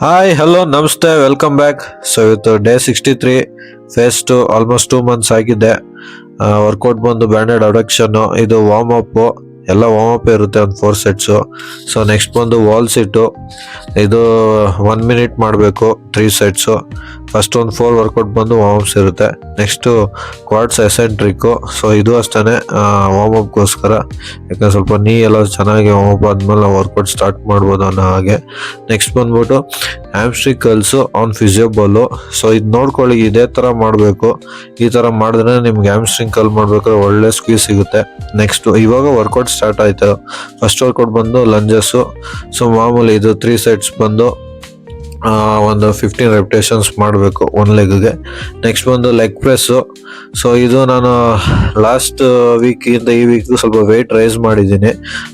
Hi hello ನಮಸ್ತೆ welcome back. So ಇವತ್ತು day 63 phase two almost 2 months ಆಗಿದೆ. Workout ಬಂದು ಬ್ಯಾಂಡೆಡ್ ಅಡಕ್ಷನ್, ಇದು ವಾರ್ಮ್ ಅಪ್, ಎಲ್ಲ ವಾರ್ಮ್ ಅಪ್ ಇರುತ್ತೆ ಒಂದು 4 ಸೆಟ್ಸು. ಸೊ ನೆಕ್ಸ್ಟ್ ಬಂದು ವಾಲ್ ಸಿಟ್ಟು, ಇದು 1 ಮಿನಿಟ್ ಮಾಡಬೇಕು 3 ಸೆಟ್ಸು. ಫಸ್ಟ್ ಒಂದು 4 ವರ್ಕೌಟ್ ಬಂದು ವಾರ್ಮ್ ಅಪ್ಸ್ ಇರುತ್ತೆ. ನೆಕ್ಸ್ಟು ಕ್ವಾಡ್ಸ್ ಎಸೆಂಟ್ರಿಕ್ಕು, ಸೊ ಇದು ಅಷ್ಟೇ ವಾರ್ಮ್ ಅಪ್ಗೋಸ್ಕರ, ಯಾಕಂದ್ರೆ ಸ್ವಲ್ಪ ನೀ ಎಲ್ಲ ಚೆನ್ನಾಗಿ ವಾರ್ಮ್ ಅಪ್ ಆದ್ಮೇಲೆ ನಾವು ವರ್ಕೌಟ್ ಸ್ಟಾರ್ಟ್ ಮಾಡ್ಬೋದು ಅನ್ನೋ ಹಾಗೆ. ನೆಕ್ಸ್ಟ್ ಬಂದ್ಬಿಟ್ಟು ಹ್ಯಾಮ್ಸ್ಟ್ರಿಂಗ್ ಕಲ್ಸು ಆನ್ ಫಿಸಿಯೋಬಾಲು. ಸೊ ಇದು ನೋಡ್ಕೊಳ್ಳಿ, ಇದೇ ಥರ ಮಾಡಬೇಕು. ಈ ಥರ ಮಾಡಿದ್ರೆ ನಿಮ್ಗೆ ಹ್ಯಾಮ್ಸ್ಟ್ರಿಂಗ್ ಕಲ್ ಮಾಡ್ಬೇಕಾದ್ರೆ ಒಳ್ಳೆ ಸ್ಕ್ವೀಸ್ ಸಿಗುತ್ತೆ. ನೆಕ್ಸ್ಟ್ ಇವಾಗ ವರ್ಕೌಟ್ ಸ್ಟಾರ್ಟ್ ಆಯ್ತು. ಫಸ್ಟ್ ವರ್ಕೌಟ್ ಬಂದು ಲಂಜಸ್ಸು. ಸೊ ಮಾಮೂಲಿ ಇದು 3 ಸೆಟ್ಸ್ ಬಂದು ಒಂದು 15 ರೆಪಿಟೇಷನ್ಸ್ ಮಾಡಬೇಕು ಒಂದು ಲೆಗ್ಗೆ. ನೆಕ್ಸ್ಟ್ ಬಂದು ಲೆಗ್ ಪ್ರೆಸ್ಸು. ಸೊ ಇದು ನಾನು ಲಾಸ್ಟ್ ವೀಕಿಂದ ಈ ವೀಕ್ ಸ್ವಲ್ಪ ವೆಯ್ಟ್ ರೈಸ್ ಮಾಡಿದ್ದೀನಿ,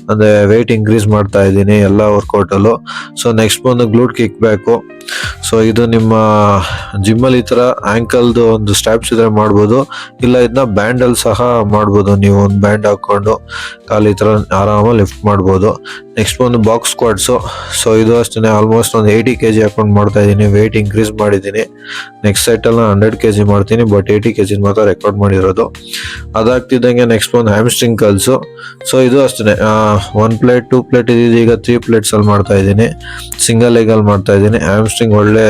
ಅಂದರೆ ವೆಯ್ಟ್ ಇನ್ಕ್ರೀಸ್ ಮಾಡ್ತಾ ಇದ್ದೀನಿ ಎಲ್ಲ ವರ್ಕೌಟಲ್ಲೂ. ಸೊ ನೆಕ್ಸ್ಟ್ ಬಂದು ಗ್ಲೂಟ್ ಕಿಕ್ ಬ್ಯಾಕು. ಸೊ ಇದು ನಿಮ್ಮ ಜಿಮ್ಮಲ್ಲಿ ಈ ಥರ ಆ್ಯಂಕಲ್ದು ಒಂದು ಸ್ಟ್ಯಾಪ್ಸ್ ಇದ್ರೆ ಮಾಡ್ಬೋದು, ಇಲ್ಲ ಇದನ್ನ ಬ್ಯಾಂಡಲ್ಲಿ ಸಹ ಮಾಡ್ಬೋದು. ನೀವು ಒಂದು ಬ್ಯಾಂಡ್ ಹಾಕ್ಕೊಂಡು ಕಾಲು ಈ ಥರ ಆರಾಮಾಗಿ ಲಿಫ್ಟ್ ಮಾಡ್ಬೋದು. ನೆಕ್ಸ್ಟ್ ಬಂದು ಬಾಕ್ಸ್ ಸ್ಕ್ವಾಡ್ಸು. ಸೊ ಇದು ಅಷ್ಟೇ ಆಲ್ಮೋಸ್ಟ್ ಒಂದು 80 kg ಹಾಕೊಂಡು ಮಾಡ್ತಾ ಇದ್ದೀನಿ, ವೆಯ್ಟ್ ಇನ್ಕ್ರೀಸ್ ಮಾಡಿದ್ದೀನಿ. ನೆಕ್ಸ್ಟ್ ಸೆಟ್ಟಲ್ಲಿ 100 kg ಮಾಡ್ತೀನಿ, ಬಟ್ 80 kg ಮಾತ್ರ ರೆಕಾರ್ಡ್ ಮಾಡಿರೋದು. ಅದಾಗ್ತಿದ್ದಂಗೆ ನೆಕ್ಸ್ಟ್ ಒಂದು ಹ್ಯಾಮ್ಸ್ಟ್ರಿಂಗ್ ಕಲ್ಸು. ಸೊ ಇದು ಅಷ್ಟೇ 1 ಪ್ಲೇಟ್ 2 ಪ್ಲೇಟ್ ಇದ್ದಿದ್ದು ಈಗ 3 ಪ್ಲೇಟ್ಸಲ್ಲಿ ಮಾಡ್ತಾ ಇದ್ದೀನಿ, ಸಿಂಗಲ್ ಲೆಗಲ್ಲಿ ಮಾಡ್ತಾ ಇದ್ದೀನಿ. ಹ್ಯಾಮ್ಸ್ಟ್ರಿಂಗ್ ಒಳ್ಳೆ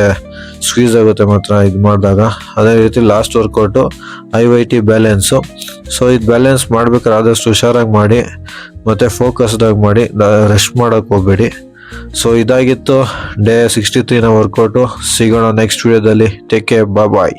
ಸ್ಕ್ವೀಸ್ ಆಗುತ್ತೆ ಮಾತ್ರ ಇದು ಮಾಡಿದಾಗ. ಅದೇ ರೀತಿ last workout IYT balance. So ಇದು ಬ್ಯಾಲೆನ್ಸ್ ಮಾಡ್ಬೇಕಾದ್ರೆ ಆದಷ್ಟು ಹುಷಾರಾಗಿ ಮಾಡಿ, ಮತ್ತು ಫೋಕಸ್ಡಾಗಿ ಮಾಡಿ, ರೆಸ್ಟ್ ಮಾಡೋಕ್ಕೆ ಹೋಗಬೇಡಿ. ಸೊ ಇದಾಗಿತ್ತು ಡೇ 63ನ ವರ್ಕೌಟು. ಸಿಗೋಣ ನೆಕ್ಸ್ಟ್ ವಿಡಿಯೋದಲ್ಲಿ. ಟೇಕ್ ಕೇರ್, ಬಾಯ್.